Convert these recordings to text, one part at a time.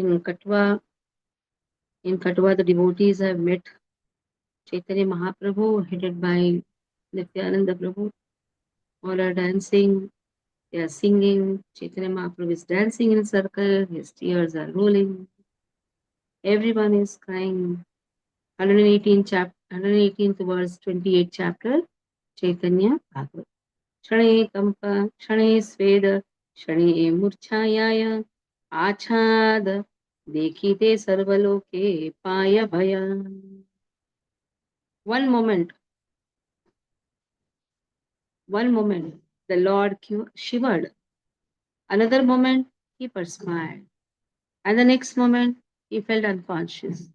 In Katwa, the devotees have met Chaitanya Mahaprabhu, headed by Nityananda Prabhu. All are dancing, they are singing. Chaitanya Mahaprabhu is dancing in a circle, his tears are rolling. Everyone is crying. 118th verse, 28th chapter, Chaitanya Bhagavat. Shane Kampa, Shane Sveda, Shane Murchayaya, Achad, Dekhite Sarvaloke, Paya Bhaya. One moment, the Lord shivered. Another moment, he perspired. And the next moment, he felt unconscious.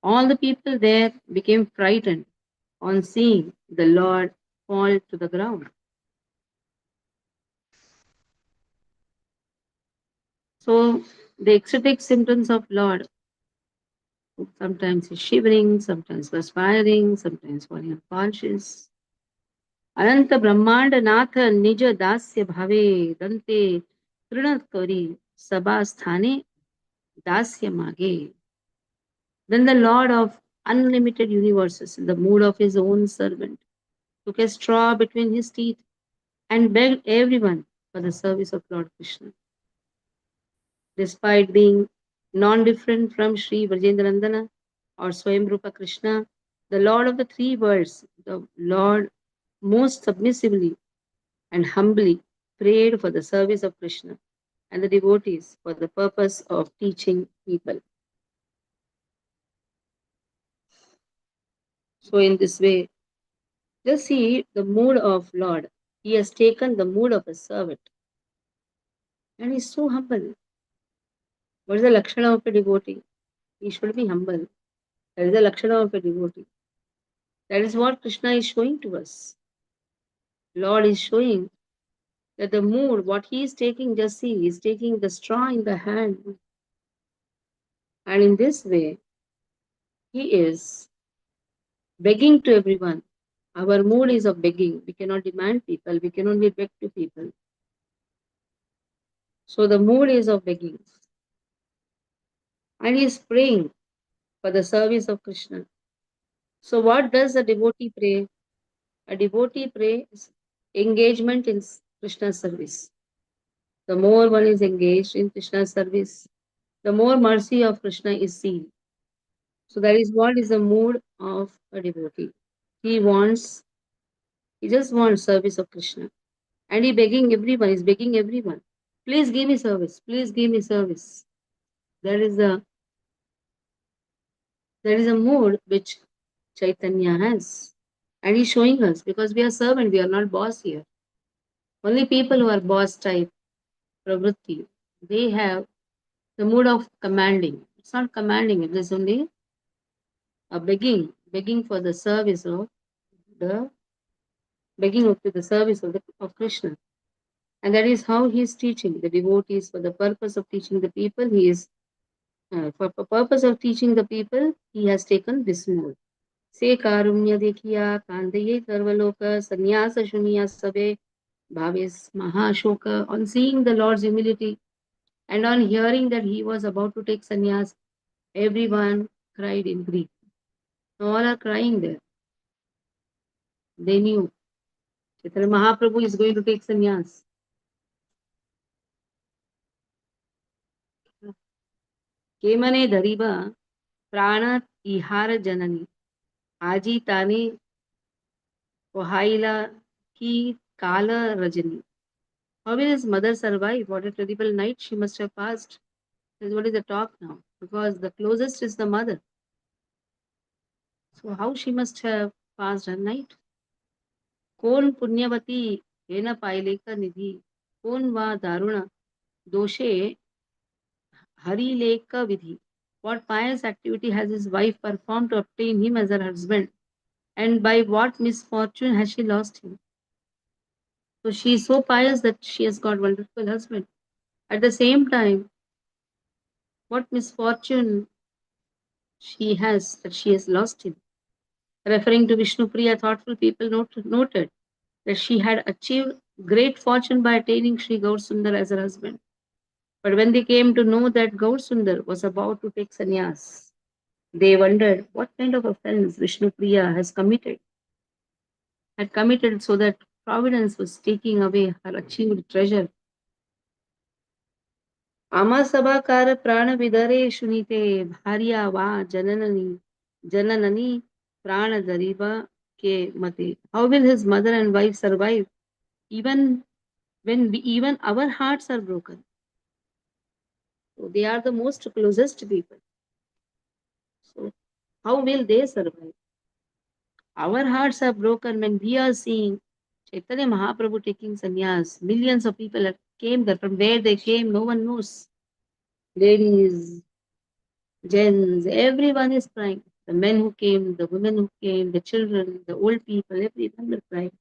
All the people there became frightened on seeing the Lord fall to the ground. So the ecstatic symptoms of Lord, sometimes he's shivering, sometimes perspiring, sometimes falling unconscious. Ananta Brahmanda Natha Nija Dasya Bhave Dante Trinat Kari Sabha Sthane Dasya Mage. Then the Lord of unlimited universes, in the mood of his own servant, took a straw between his teeth and begged everyone for the service of Lord Krishna. Despite being non-different from Shri Vrajendranandana or Swayamrupa Krishna, the Lord of the three worlds, the Lord most submissively and humbly prayed for the service of Krishna and the devotees for the purpose of teaching people. So in this way, just see the mood of Lord. He has taken the mood of a servant and he's so humble. What is the lakshana of a devotee? He should be humble. That is the lakshana of a devotee. That is what Krishna is showing to us. Lord is showing that the mood, what he is taking, just see, he is taking the straw in the hand. And in this way, he is begging to everyone. Our mood is of begging. We cannot demand people. We can only beg to people. So the mood is of begging. And he is praying for the service of Krishna. So what does a devotee pray? A devotee prays engagement in Krishna's service. The more one is engaged in Krishna's service, the more mercy of Krishna is seen. So that is what is the mood of a devotee. He just wants service of Krishna. And he's begging everyone, please give me service, please give me service. That is a mood which Chaitanya has. And he's showing us, because we are servant, we are not boss here. Only people who are boss type, pravritti, they have the mood of commanding. It's not commanding, it is only a begging for the service of the service of Krishna. And that is how he is teaching the devotees for the purpose of teaching the people. He is for the purpose of teaching the people, he has taken this mood. Se karunya dekhiya kandaye sarvaloka sannyasa shuniya sabe bhaves mahashoka. On seeing the Lord's humility and on hearing that he was about to take sannyas, everyone cried in grief. All are crying there. They knew Chaitanya Mahaprabhu is going to take sannyas. Kemane dhariba pranat ihara janani aji tane ohaila ki kala rajani. How will his mother survive? What a terrible night she must have passed. What is the talk now? Because the closest is the mother. So how she must have passed her night? Kon punyavati hena paileka nidhi. Kon va daruna doshe harileka vidhi. What pious activity has his wife performed to obtain him as her husband? And by what misfortune has she lost him? So she is so pious that she has got wonderful husband. At the same time, what misfortune she has that she has lost him? Referring to Vishnupriya, thoughtful people noted that she had achieved great fortune by attaining Sri Gaur Sundar as her husband. But when they came to know that Gaur Sundar was about to take sannyas, they wondered what kind of offense Vishnu Priya had committed so that Providence was taking away her achieved treasure. Amasabakara prana vidare shunite bharya va jananani prana dariba ke mate. How will his mother and wife survive even when even our hearts are broken? So they are the most closest people. So how will they survive? Our hearts are broken when we are seeing Chaitanya Mahaprabhu taking sannyas. Millions of people have came there. From where they came, no one knows. Ladies, gents, everyone is crying. The men who came, the women who came, the children, the old people, everyone are crying.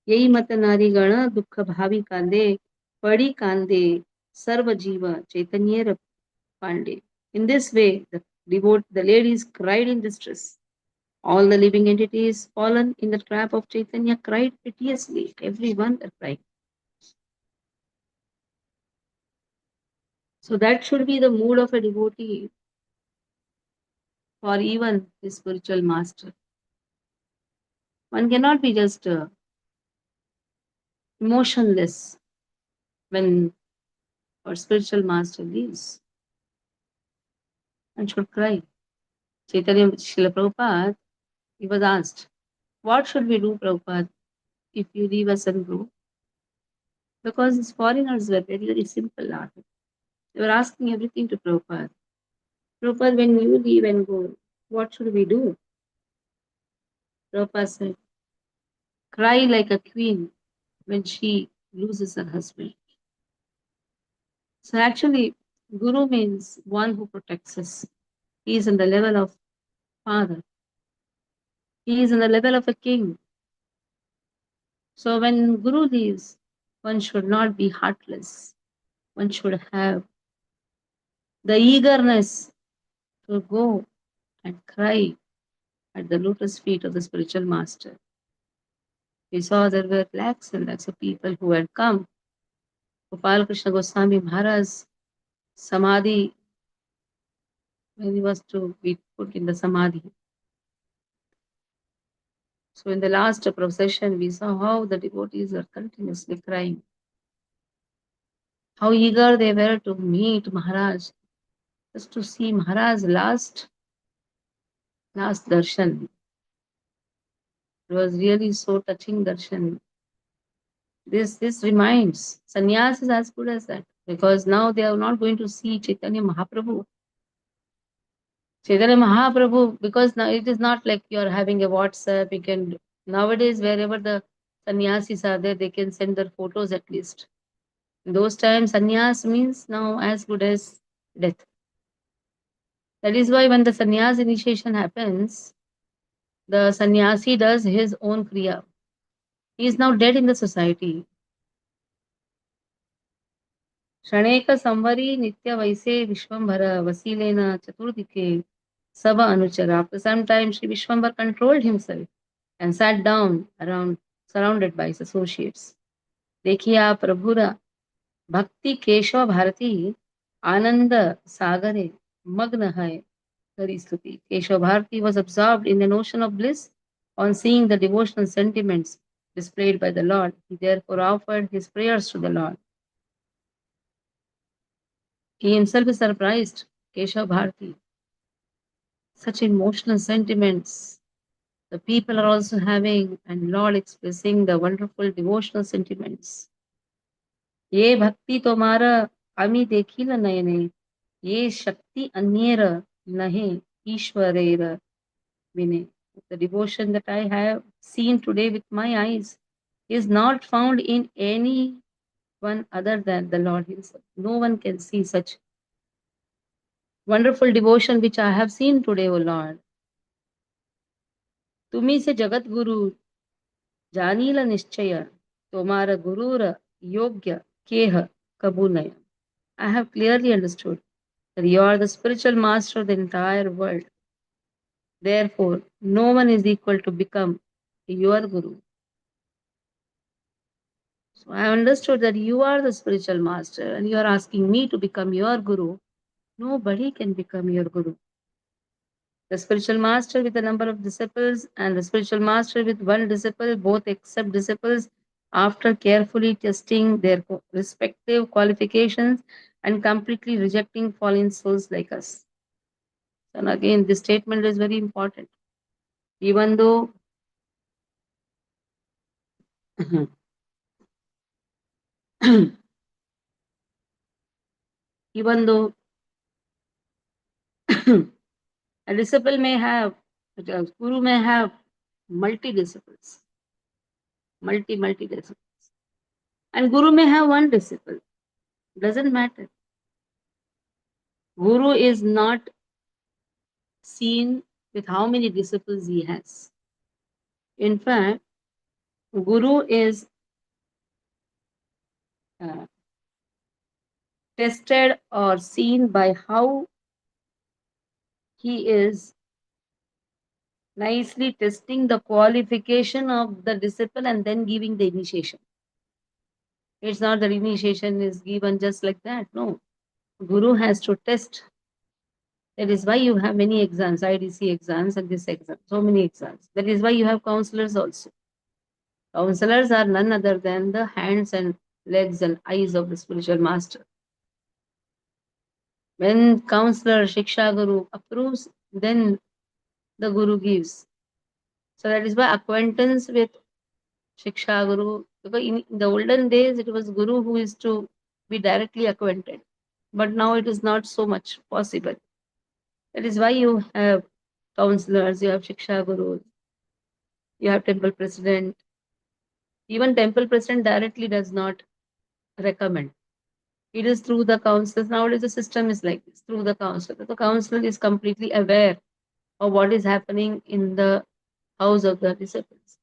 यही मत नारी गण दुख भावी कांदे पड़ी कांदे सर्व जीवा चैतन्य Pandey. In this way, the ladies cried in distress. All the living entities fallen in the trap of Chaitanya cried piteously. Everyone cried. So that should be the mood of a devotee for even his spiritual master. One cannot be just emotionless when our spiritual master leaves. One should cry. Chaitanya Srila Prabhupada, he was asked, what should we do, Prabhupada, if you leave us and go? Because his foreigners were very, very simple. They were asking everything to Prabhupada. Prabhupada, when you leave and go, what should we do? Prabhupada said, cry like a queen when she loses her husband. So actually, Guru means one who protects us. He is on the level of father. He is on the level of a king. So when Guru leaves, one should not be heartless. One should have the eagerness to go and cry at the lotus feet of the spiritual master. We saw there were lakhs and lakhs of people who had come. Gopal Krishna Goswami Maharaj Samadhi, when he was to be put in the Samadhi. So in the last procession, we saw how the devotees are continuously crying. How eager they were to meet Maharaj, just to see Maharaj's last darshan. It was really so touching darshan. This reminds, sannyas is as good as that, because now they are not going to see Chaitanya Mahaprabhu. Chaitanya Mahaprabhu, because now it is not like you are having a WhatsApp, you can, nowadays wherever the sannyasis are there, they can send their photos at least. In those times, sannyas means now as good as death. That is why when the sannyas initiation happens, the sannyasi does his own kriya. He is now dead in the society. क्षणेक संवरी नित्य वैसे विश्वंभर वसीलेन चतुर्दिके सब अनुचर. After some time, Shri Vishwambar controlled himself and sat down around, surrounded by his associates. देखिए आप प्रभुरा भक्ति केशव भारती आनंद सागरे मग्न है हरि स्तुति. Keshav Bharati was absorbed in an ocean of bliss on seeing the devotional sentiments displayed by the Lord. He therefore offered his prayers to the Lord. He himself is surprised. Keshav Bharati, such emotional sentiments the people are also having, and Lord expressing the wonderful devotional sentiments. ये भक्ति तुम्हारा अमी देखिल नयने, ये शक्ति अन्येर नहे ईश्वरेर विने. The devotion that I have seen today with my eyes is not found in any one other than the Lord himself. No one can see such wonderful devotion which I have seen today, O Lord. तुम्ही से जगत गुरु जानील निश्चय, तुम्हारा गुरुर योग्य केह कबूनय. I have clearly understood that you are the spiritual master of the entire world. Therefore, no one is equal to become your guru. So I understood that you are the spiritual master and you are asking me to become your guru. Nobody can become your guru. The spiritual master with a number of disciples and the spiritual master with one disciple both accept disciples after carefully testing their respective qualifications and completely rejecting fallen souls like us. And again, this statement is very important. Even though even though a disciple may have, a guru may have multi disciples, multi disciples, and guru may have one disciple. Doesn't matter. Guru is not seen with how many disciples he has. In fact, guru is uh, tested or seen by how he is nicely testing the qualification of the disciple and then giving the initiation. It's not that initiation is given just like that. No. Guru has to test. That is why you have many exams, IDC exams and this exam, so many exams. That is why you have counselors also. Counselors are none other than the hands and legs and eyes of the spiritual master. When counselor, Shiksha Guru approves, then the Guru gives. So that is why acquaintance with Shiksha Guru, because in the olden days it was Guru who is to be directly acquainted. But now it is not so much possible. That is why you have counselors, you have Shiksha Gurus, you have temple president. Even temple president directly does not recommend. It is through the counselors. Nowadays the system is like this, through the counselor. The counselor is completely aware of what is happening in the house of the disciples.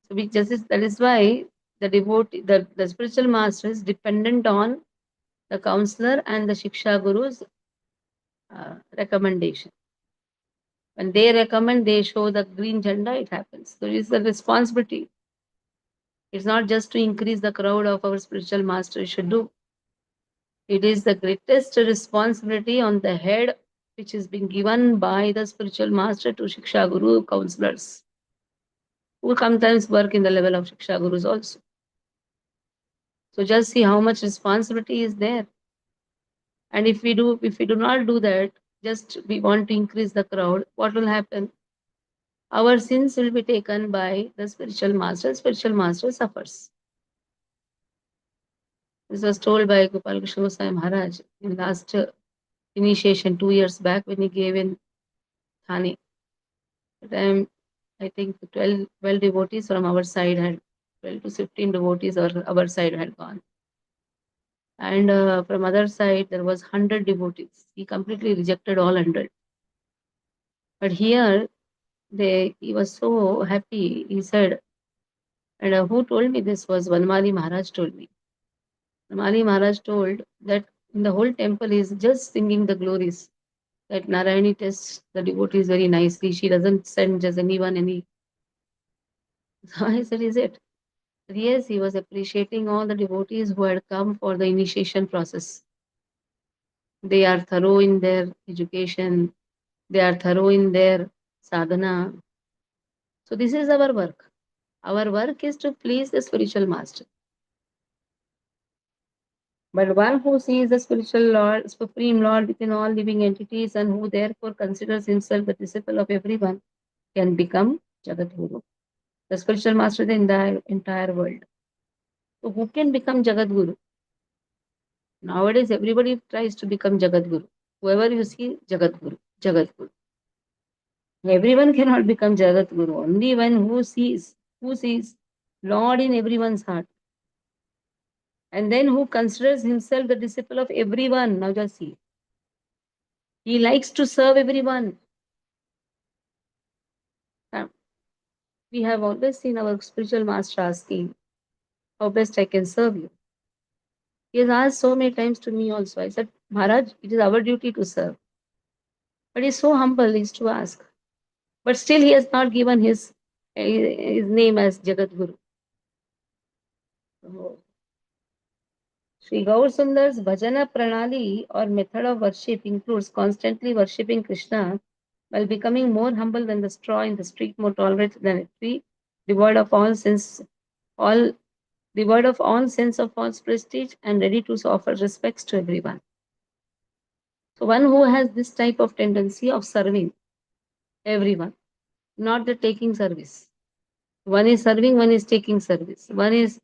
So we just that is why the devotee, the spiritual master is dependent on the counselor and the Shiksha Guru's recommendation. When they recommend, they show the green jhanda, it happens. So it is the responsibility. It's not just to increase the crowd of our spiritual master should do. It is the greatest responsibility on the head which is being given by the spiritual master to Shiksha Guru counselors, who sometimes work in the level of Shiksha Gurus also. So just see how much responsibility is there. And if we do not do that, just we want to increase the crowd, what will happen? Our sins will be taken by the spiritual master. Spiritual master suffers. This was told by Gopal Krishna Goswami Maharaj in last initiation 2 years back when he gave in Thane. At the time, I think 12 devotees from our side had 12 to 15 devotees or our side had gone. And from other side, there was 100 devotees. He completely rejected all 100. But here, he was so happy. He said, and who told me this was Vanmali Maharaj told me. Vanmali Maharaj told that in the whole temple he is just singing the glories. That Narayani tests the devotees very nicely. She doesn't send just anyone any. So I said, is it? Yes, he was appreciating all the devotees who had come for the initiation process. They are thorough in their education, they are thorough in their sadhana. So, this is our work. Our work is to please the spiritual master. But one who sees the spiritual Lord, Supreme Lord within all living entities, and who therefore considers himself the disciple of everyone, can become Jagat Guru, the spiritual master of the entire world. So, who can become Jagat Guru? Nowadays, everybody tries to become Jagat Guru. Whoever you see, Jagat Guru, Jagat Guru. Everyone cannot become Jagat Guru. Only one who sees Lord in everyone's heart. And then who considers himself the disciple of everyone. Now just see. He likes to serve everyone. We have always seen our spiritual master asking, how best I can serve you. He has asked so many times to me also. I said, Maharaj, it is our duty to serve. But he's so humble, he's to ask. But still he has not given his name as Jagat Guru. Oh. Sri Gaur Sundar's bhajana pranali or method of worship includes constantly worshipping Krishna while becoming more humble than the straw in the street, more tolerant than a tree, devoid of all devoid of all sense of false prestige, and ready to offer respects to everyone. So one who has this type of tendency of serving everyone, not the taking service. One is serving, one is taking service. One is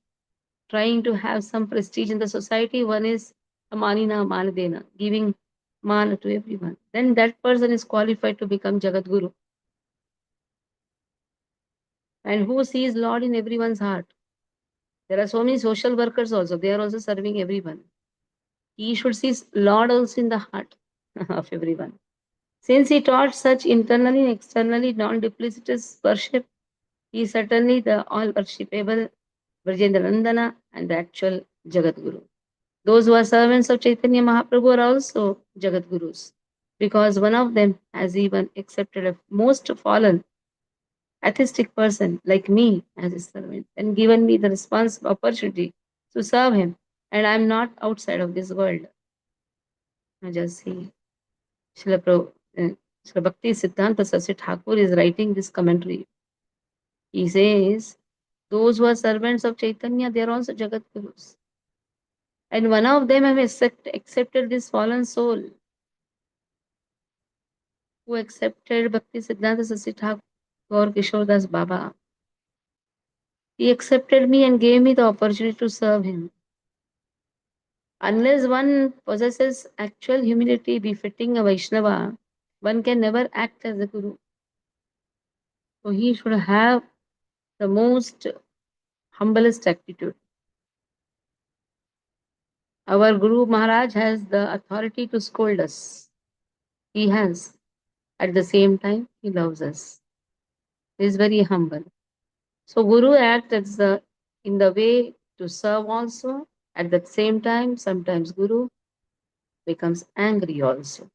trying to have some prestige in the society, one is amanina manadena, giving man to everyone. Then that person is qualified to become Jagat Guru. And who sees Lord in everyone's heart? There are so many social workers also, they are also serving everyone. He should see Lord also in the heart of everyone. Since he taught such internally and externally non-duplicitous worship, he is certainly the all worshipable Vrajendra Nandana and the actual Jagat Guru. Those who are servants of Chaitanya Mahaprabhu are also Jagat Gurus, because one of them has even accepted a most fallen atheistic person like me as his servant and given me the responsible opportunity to serve him, and I am not outside of this world. I just see Srila Srila Bhakti Siddhanta Sasi Thakur is writing this commentary. He says, those who are servants of Chaitanya, they are also Jagat Gurus. And one of them have accepted this fallen soul who accepted Bhakti Siddhanta Sasi Thakur Kishore Das Baba. He accepted me and gave me the opportunity to serve him. Unless one possesses actual humility befitting a Vaishnava, one can never act as a guru. So he should have the most humblest attitude. Our Guru Maharaj has the authority to scold us. He has. At the same time, he loves us. He is very humble. So Guru acts as in the way to serve also. At the same time, sometimes Guru becomes angry also.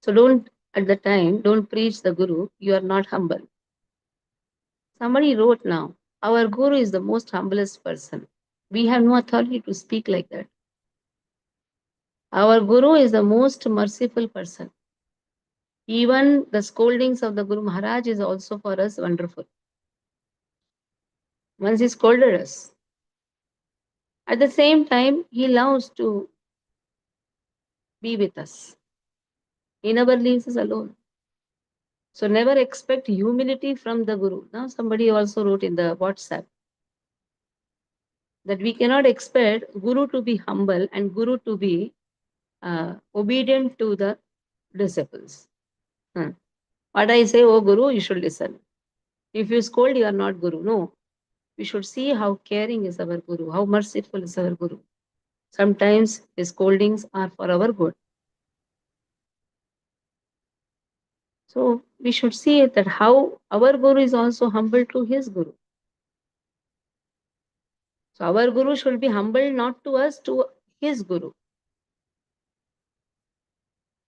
So don't preach the Guru, you are not humble. Somebody wrote now, our Guru is the most humblest person. We have no authority to speak like that. Our Guru is the most merciful person. Even the scoldings of the Guru Maharaj is also for us wonderful. Once he scolded us. At the same time, he loves to be with us. He never leaves us alone. So never expect humility from the Guru. Now somebody also wrote in the WhatsApp that we cannot expect Guru to be humble and Guru to be obedient to the disciples. What I say, oh Guru, you should listen. If you scold, you are not Guru. No. We should see how caring is our Guru, how merciful is our Guru. Sometimes his scoldings are for our good. So we should see that how our Guru is also humble to his Guru. So our Guru should be humble not to us, to his Guru.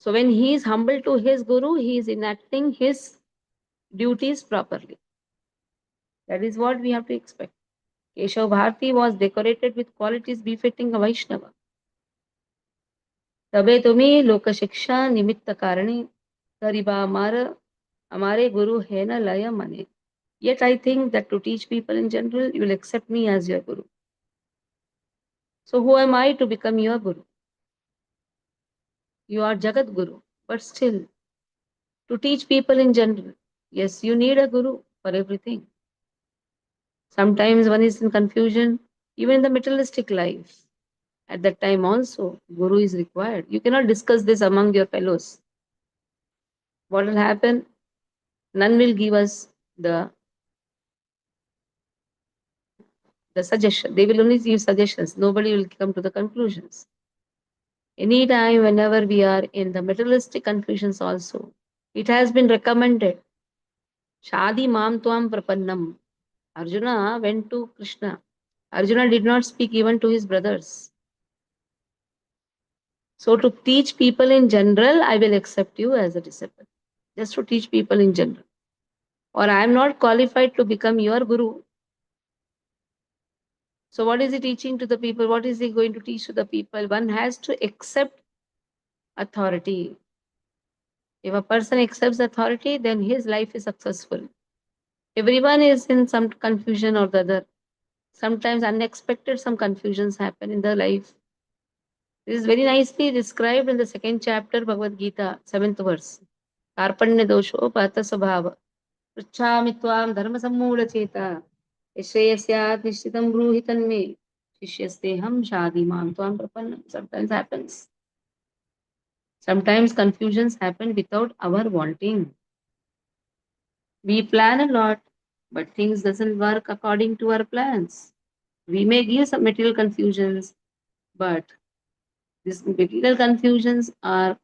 So when he is humble to his Guru, he is enacting his duties properly. That is what we have to expect. Keshav Bharati was decorated with qualities befitting a Vaishnava. तबे तुम्हें लोक शिक्षा निमित्त कारणे करिबा हमारे गुरु है न लय मने. Yet I think that to teach people in general, you will accept me as your Guru. So who am I to become your Guru? You are Jagat Guru, but still, to teach people in general, yes, you need a Guru for everything. Sometimes one is in confusion, even in the materialistic life. At that time also, Guru is required. You cannot discuss this among your fellows. What will happen? None will give us the suggestion. They will only give suggestions. Nobody will come to the conclusions. Anytime, whenever we are in the materialistic conclusions also, it has been recommended. Shadi mam tuam prapannam. Arjuna went to Krishna. Arjuna did not speak even to his brothers. So to teach people in general, I will accept you as a disciple. Just to teach people in general. Or I am not qualified to become your Guru. So what is he teaching to the people? What is he going to teach to the people? One has to accept authority. If a person accepts authority, then his life is successful. Everyone is in some confusion or the other. Sometimes unexpected some confusions happen in their life. This is very nicely described in the second chapter, Bhagavad Gita, 7th verse. Karpanya dosho pata svabhava. Pruchhami tvam dharma sammudacheta. Yashreyasya nishchitam bruhi tanme. Shishyasteham shadiman tvam prapannam. Sometimes happens. Sometimes confusions happen without our wanting. We plan a lot, but things doesn't work according to our plans. We may give some material confusions, but these material confusions are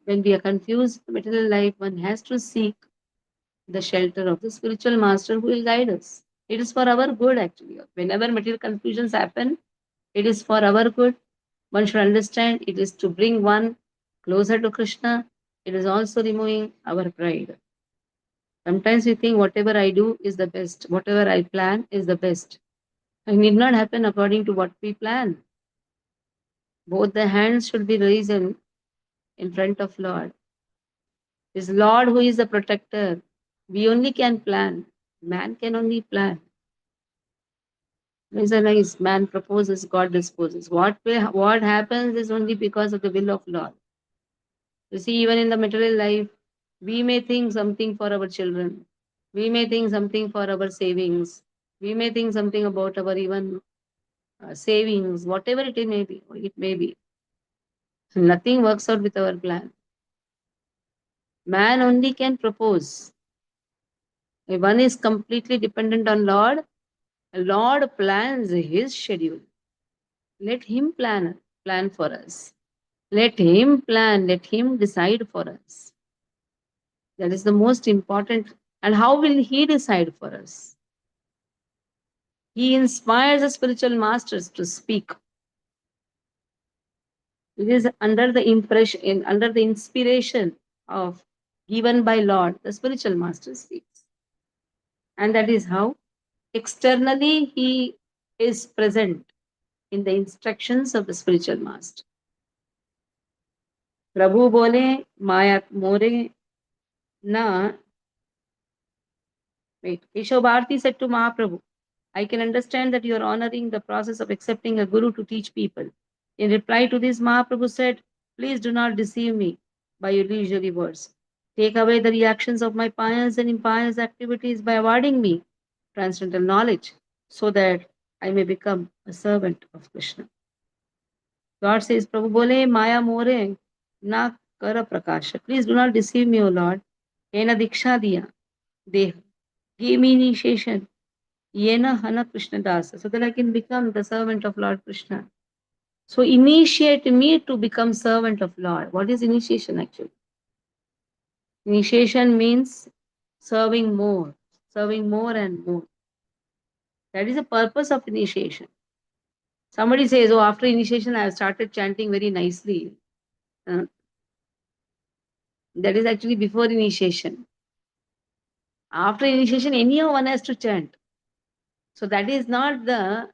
when we are confused in material life, one has to seek the shelter of the spiritual master who will guide us. It is for our good actually. Whenever material confusions happen, it is for our good. One should understand it is to bring one closer to Krishna. It is also removing our pride. Sometimes we think whatever I do is the best, whatever I plan is the best. It need not happen according to what we plan. Both the hands should be raised in front of Lord. It is Lord who is the protector. We only can plan. Man can only plan. There is a nice man proposes, God disposes. What happens is only because of the will of Lord. You see, even in the material life, we may think something for our children. We may think something for our savings. We may think something about our even savings, whatever it may be. It may be. Nothing works out with our plan. Man only can propose. If one is completely dependent on Lord plans his schedule. Let him plan for us. Let him plan, let him decide for us. That is the most important. And how will he decide for us? He inspires the spiritual masters to speak. It is under the impression, under the inspiration of given by Lord, the spiritual master speaks. And that is how externally he is present in the instructions of the spiritual master. Prabhu bole Maya more na. Wait, Keshav Bharati said to Mahaprabhu, I can understand that you are honoring the process of accepting a guru to teach people. In reply to this, Mahaprabhu said, please do not deceive me by your illusory words. Take away the reactions of my pious and impious activities by awarding me transcendental knowledge so that I may become a servant of Krishna. God says, Prabhu bole Maya more na kara prakasha. Please do not deceive me, O Lord. Ena diksha diya. They give me initiation. Yena hana Krishna dasa. So that I can become the servant of Lord Krishna. So initiate me to become servant of Lord. What is initiation actually? Initiation means serving more and more. That is the purpose of initiation. Somebody says, oh, after initiation, I have started chanting very nicely. That is actually before initiation. After initiation, anyhow one has to chant. So that is not the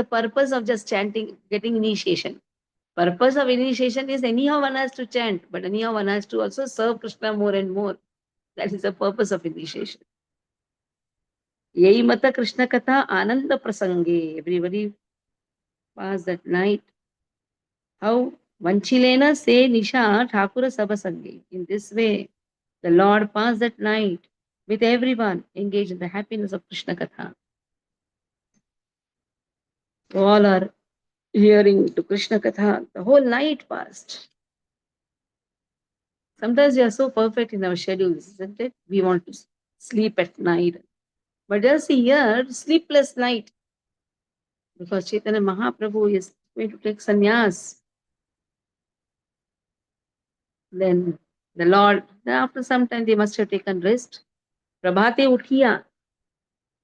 purpose of just chanting, getting initiation. Purpose of initiation is anyhow one has to chant, but anyhow one has to also serve Krishna more and more. That is the purpose of initiation. Yei mata Krishna katha ananda prasange. Everybody passed that night. How? Vanchilena se nisha thakura sabasange. In this way, the Lord passed that night with everyone engaged in the happiness of Krishna katha. All are hearing to Krishna katha. The whole night passed. Sometimes we are so perfect in our schedules, isn't it? We want to sleep at night. But just here, sleepless night. Because Chaitanya Mahaprabhu is going to take sannyas. Then the Lord, then after some time they must have taken rest. Prabhate uthiya.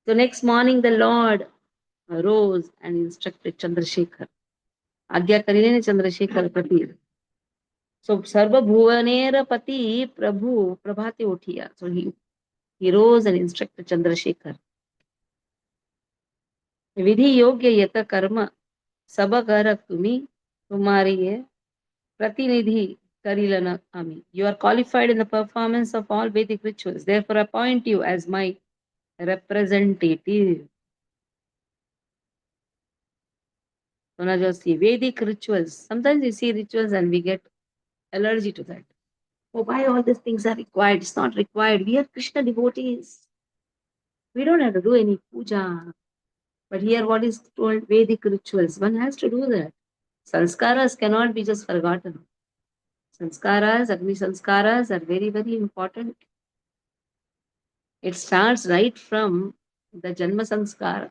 So next morning the Lord arose and instructed Chandrasekhar. Agya karile Chandrasekhar Pati. So Sarva Bhuvanera Pati Prabhu Prabhate uthiya. So he rose and instructed Chandrasekhar. Vidhi yogya yata karma sabakara tumi tumari pratinidhi karilana ami. You are qualified in the performance of all Vedic rituals. Therefore, appoint you as my representative. So now just see Vedic rituals. Sometimes we see rituals and we get allergy to that. Oh, why all these things are required? It's not required. We are Krishna devotees. We don't have to do any puja. But here, what is told Vedic rituals? One has to do that. Sanskaras cannot be just forgotten. Sanskaras, Agni sanskaras are very, very important. It starts right from the Janma sanskara,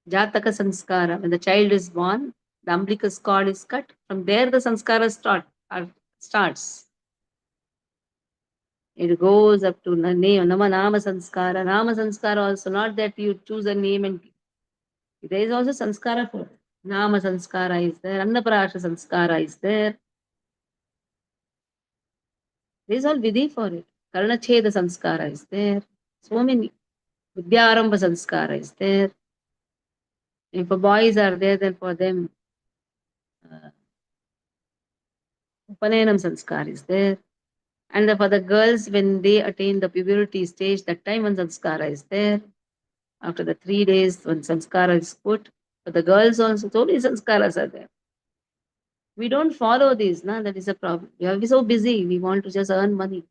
Jataka sanskara. When the child is born, the umbilicus cord is cut. From there, the sanskara starts. It goes up to the name, Nama Nama sanskara. Nama sanskara also, not that you choose a name and there is also sanskara for it. Nama sanskara is there, Annaprasha sanskara is there. There is all vidhi for it. Karnacheda sanskara is there. So many. Vidyarambha sanskara is there. If boys are there, then for them, uh, Upanayam sanskar is there. And for the girls, when they attain the puberty stage, that time one sanskara is there. After the 3 days, when sanskara is put, for the girls also, so many sanskaras are there. We don't follow these, na? That is a problem. We are so busy, we want to just earn money.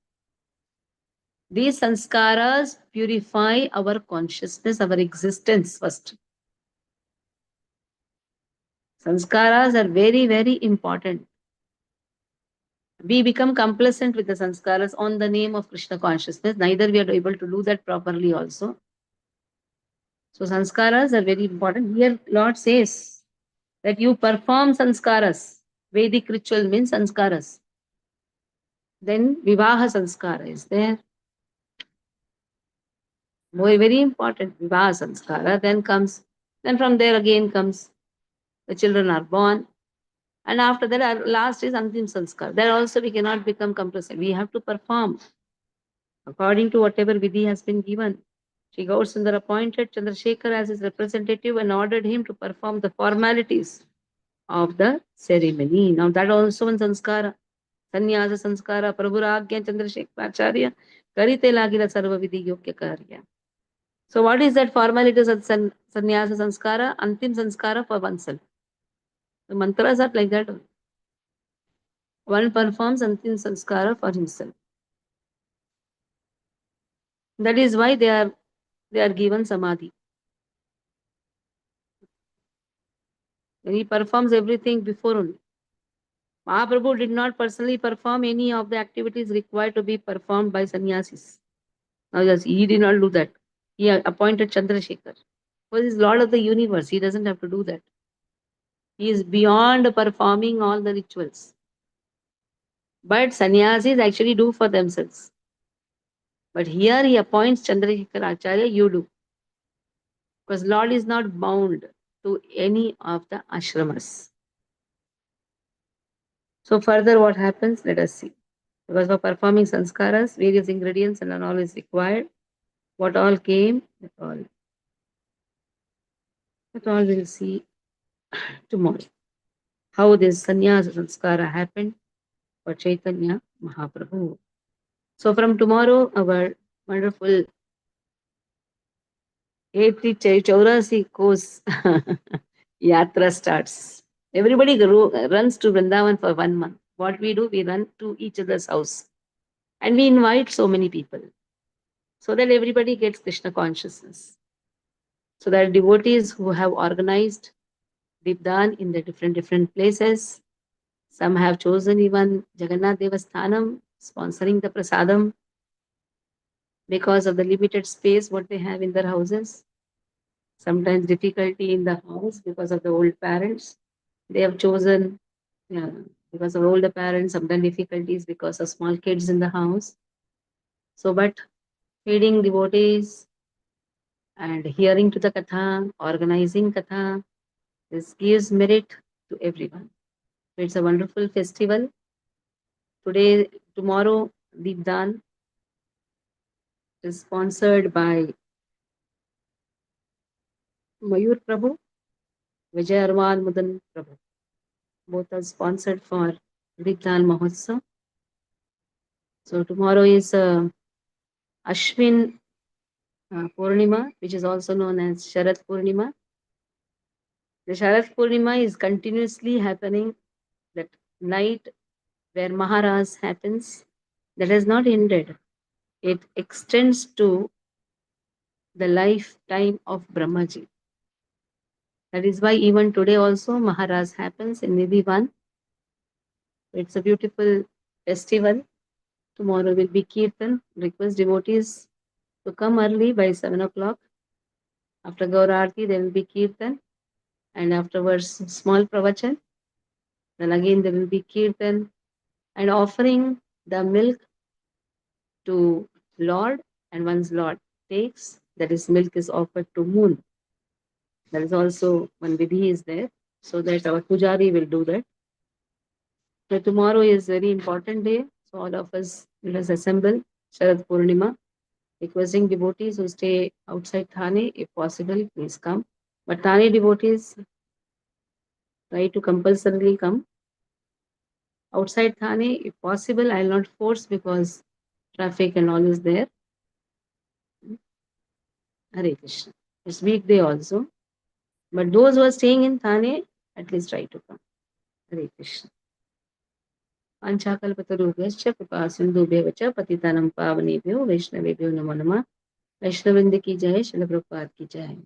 These sanskaras purify our consciousness, our existence first. Sanskaras are very, very important. We become complacent with the sanskaras on the name of Krishna consciousness. Neither we are able to do that properly also. So sanskaras are very important. Here Lord says that you perform sanskaras. Vedic ritual means sanskaras. Then Vivaha sanskara is there. Very, very important. Vivaha sanskara. Then from there again comes the children are born. And after that, our last is Antim sanskar. There also we cannot become complacent. We have to perform according to whatever vidhi has been given. Shri Gaur Sundar appointed Chandrasekhar as his representative and ordered him to perform the formalities of the ceremony. Now that also one sanskara. Sannyasa sanskara, Prabhuragya Chandrasekhar Acharya, Karite Lagila Sarva Vidhi Yogya Karya. So what is that formalities of sannyasa sanskara? Antim sanskara for oneself. The mantras are like that. One performs Antim sanskara for himself. That is why they are given samadhi. He performs everything before only. Mahaprabhu did not personally perform any of the activities required to be performed by sannyasis. Now, yes, he did not do that. He appointed Chandrasekhar. Because he's Lord of the universe. He doesn't have to do that. He is beyond performing all the rituals. But sannyasis actually do for themselves. But here he appoints Chandrasekhar Acharya, you do. Because Lord is not bound to any of the ashramas. So further what happens? Let us see. Because for performing sanskaras, various ingredients and all is required. What all came, that all we'll see tomorrow. How this sannyasa sanskara happened for Chaitanya Mahaprabhu. So from tomorrow, our wonderful 84 course yatra starts. Everybody runs to Vrindavan for 1 month. What we do, we run to each other's house. And we invite so many people so that everybody gets Krishna consciousness. So there are devotees who have organized Dipdan in the different places. Some have chosen even Jagannath Devasthanam, sponsoring the prasadam because of the limited space what they have in their houses. Sometimes difficulty in the house because of the old parents. They have chosen because of older parents, sometimes difficulties because of small kids in the house. So, but feeding devotees and hearing to the katha, organizing katha, this gives merit to everyone. It's a wonderful festival. Today, tomorrow, Deepdan is sponsored by Mayur Prabhu, Vijay Arman Mudan Prabhu. Both are sponsored for Vignan Mahotsav. So tomorrow is Ashwin Purnima, which is also known as Sharad Purnima. The Sharad Purnima is continuously happening, that night where Maharaj happens, that has not ended. It extends to the lifetime of Brahmaji. That is why even today also Maharaj happens in Nidhivan. It's a beautiful festival. Tomorrow will be Kirtan. Request devotees to come early by 7 o'clock. After Gaura Aarti, there will be Kirtan. And afterwards, small pravachan. Then again, there will be Kirtan. And offering the milk to Lord. And once Lord takes, that is, milk is offered to moon. That is also one vidhi is there. So that our pujari will do that. So tomorrow is very important day. So all of us, let us assemble Sharad Purnima. Requesting devotees who stay outside Thane, if possible, please come. But Thane devotees try to compulsorily come. Outside Thane, if possible, I will not force because traffic and all is there. Hare Krishna. It's weekday also. But those who are staying in Thane, at least try to come. Hare Krishna. Panchakalpatarubhyascha कृपा सिंधुभ्यः च पतितानां पावनेभ्यो वैष्णवेभ्यो नमो नमः. वैष्णववृंद की जय, श्रील प्रभुपाद की जय.